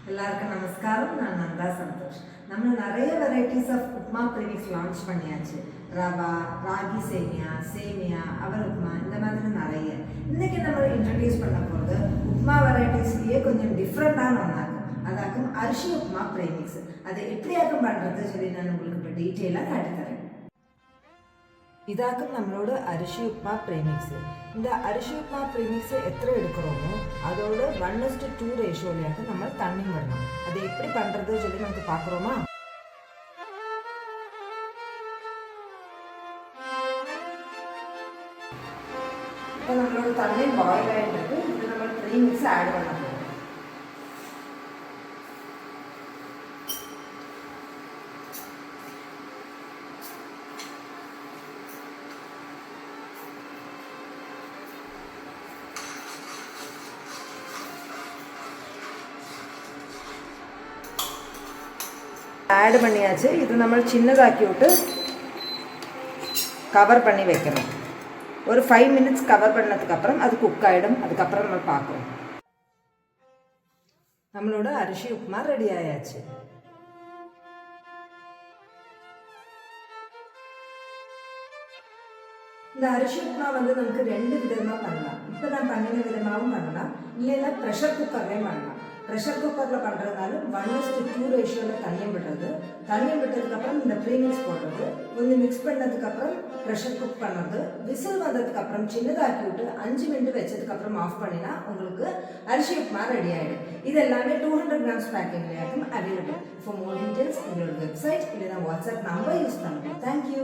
எல்லாருக்கும் நமஸ்காரம். நான் நந்தா சந்தோஷ். நம்ம நிறைய varieties of upma premix launch பண்ணியாச்சு. ரவா, ராகி சேமியா, சேமியா, அவல் உப்மா, இந்த மாதிரி நிறைய. இன்னைக்கு நம்ம இன்ட்ரடியூஸ் பண்ண போகிறது உப்மா வெரைட்டிஸ்லேயே கொஞ்சம் டிஃப்ரெண்ட்டான ஒன்றாகும். அதாக்கும் அரிசி உப்மா ப்ரீமிக்ஸ். அதை எப்படியாக்கும் பண்ணுறது சொல்லி நான் உங்களுக்கு இப்போ டீட்டெயிலாக காட்டித்தரேன். இதாக்கும் நம்மளோட அரிசி உப்மா ப்ரீமிக்ஸு. இந்த அரிசி உப்மா ப்ரீமிக்ஸு எத்தனை எடுக்கிறோமோ அதோட 1:2 ரேஷியோலையாக்கு நம்ம தண்ணி விடணும். அதை எப்படி பண்ணுறது சொல்லி நமக்கு பார்க்குறோமா? இப்போ நம்மளோட தண்ணி பாயில் ஆகிட்டு இது நம்ம ப்ரீமிக்ஸ் ஆட் பண்ண போகிறோம். ஆட் பண்ணியாச்சு. இது நம்ம சின்னதாக்கி விட்டு கவர் பண்ணி வைக்கணும். ஒரு 5 மினிட்ஸ் கவர் பண்ணதுக்கப்புறம் அது குக் ஆகிடும். அதுக்கப்புறம் நம்ம பார்க்குறோம். நம்மளோட அரிசி உப்புமா ரெடி ஆயாச்சு. இந்த அரிசி உப்புமா நமக்கு 2 விதமாக பண்ணலாம். இப்போ நான் பண்ணின விதமாகவும் பண்ணலாம், இல்லைன்னா ப்ரெஷர் குக்கர்லேயும் பண்ணலாம். ப்ரெஷர் குக்கரில் பண்ணுறதுனாலும் 1:2 ரேஷியோவில் தண்ணி விடுறது. தண்ணி விட்டதுக்கப்புறம் இந்த ப்ரீமிக்ஸ் போடுறது, கொஞ்சம் மிக்ஸ் பண்ணதுக்கப்புறம் ப்ரெஷர் குக் பண்ணுறது. விசில் வந்ததுக்கப்புறம் சின்னதாக்கி விட்டு 5 மினிட் வச்சதுக்கப்புறம் ஆஃப் பண்ணினா உங்களுக்கு அரிசி உப்புமா ரெடி ஆகிடும். இது எல்லாமே 200 கிராம்ஸ் பேக்கிங்லேயாக்கும் அவைலபிள். ஃபார் மோர் டீட்டெயில்ஸ் எங்களோட வெப்சைட் இல்லைனா வாட்ஸ்அப் நம்பர் யூஸ் பண்ணுங்கள். தேங்க்யூ.